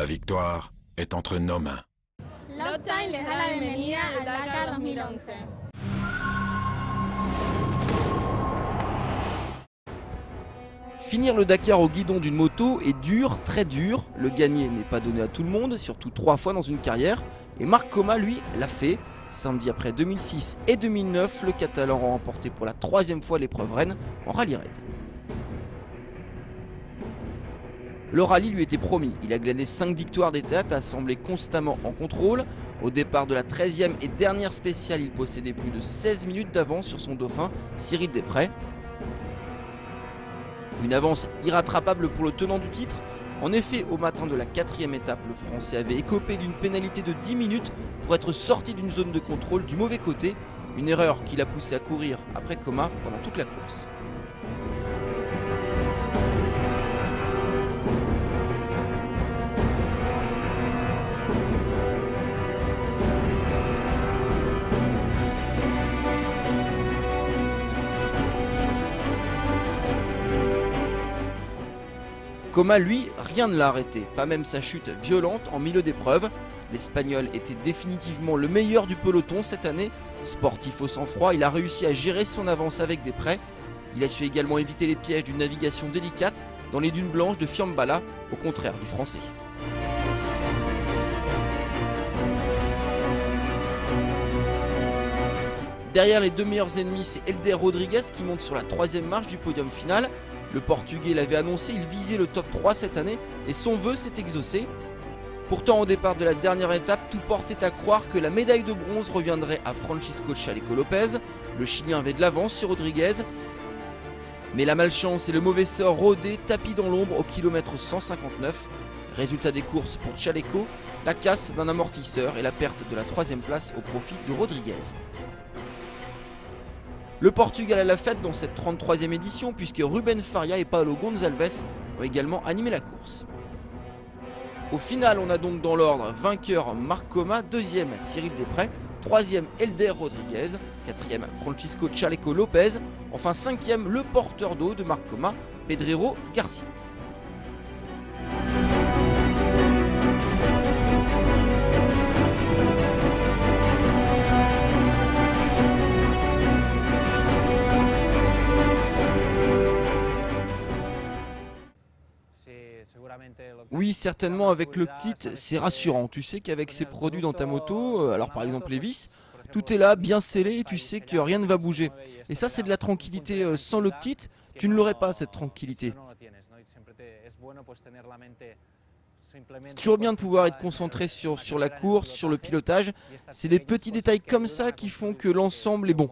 La victoire est entre nos mains. Loptime les da la bienvenida al Dakar 2011. Finir le Dakar au guidon d'une moto est dur, très dur. Le gagner n'est pas donné à tout le monde, surtout 3 fois dans une carrière. Et Marc Coma, lui, l'a fait. Samedi après 2006 et 2009, le Catalan a remporté pour la 3e fois l'épreuve Rennes en rallye raid. Le rallye lui était promis. Il a glané 5 victoires d'étape et a semblé constamment en contrôle. Au départ de la 13e et dernière spéciale, il possédait plus de 16 minutes d'avance sur son dauphin, Cyril Desprez. Une avance irrattrapable pour le tenant du titre. En effet, au matin de la 4e étape, le Français avait écopé d'une pénalité de 10 minutes pour être sorti d'une zone de contrôle du mauvais côté. Une erreur qui l'a poussé à courir après Coma pendant toute la course. Coma, lui, rien ne l'a arrêté, pas même sa chute violente en milieu d'épreuve. L'Espagnol était définitivement le meilleur du peloton cette année. Sportif au sang-froid, il a réussi à gérer son avance avec Desprez. Il a su également éviter les pièges d'une navigation délicate dans les dunes blanches de Fiambala, au contraire du Français. Derrière les 2 meilleurs ennemis, c'est Helder Rodriguez qui monte sur la 3e marche du podium final. Le Portugais l'avait annoncé, il visait le top 3 cette année et son vœu s'est exaucé. Pourtant, au départ de la dernière étape, tout portait à croire que la médaille de bronze reviendrait à Francisco Chaleco Lopez. Le Chilien avait de l'avance sur Rodriguez. Mais la malchance et le mauvais sort rôdaient tapis dans l'ombre au kilomètre 159. Résultat des courses pour Chaleco, la casse d'un amortisseur et la perte de la 3e place au profit de Rodriguez. Le Portugal a la fête dans cette 33e édition puisque Ruben Faria et Paulo Gonçalves ont également animé la course. Au final, on a donc dans l'ordre vainqueur Marc Coma, 2e Cyril Desprez, 3e Helder Rodriguez, 4e Francisco Chaleco Lopez, enfin 5e le porteur d'eau de Marc Coma, Pedrero Garcia. Oui, certainement avec le kit, c'est rassurant. Tu sais qu'avec ces produits dans ta moto, alors par exemple les vis, tout est là, bien scellé et tu sais que rien ne va bouger. Et ça, c'est de la tranquillité. Sans le kit, tu ne l'aurais pas, cette tranquillité. C'est toujours bien de pouvoir être concentré sur la course, sur le pilotage. C'est des petits détails comme ça qui font que l'ensemble est bon.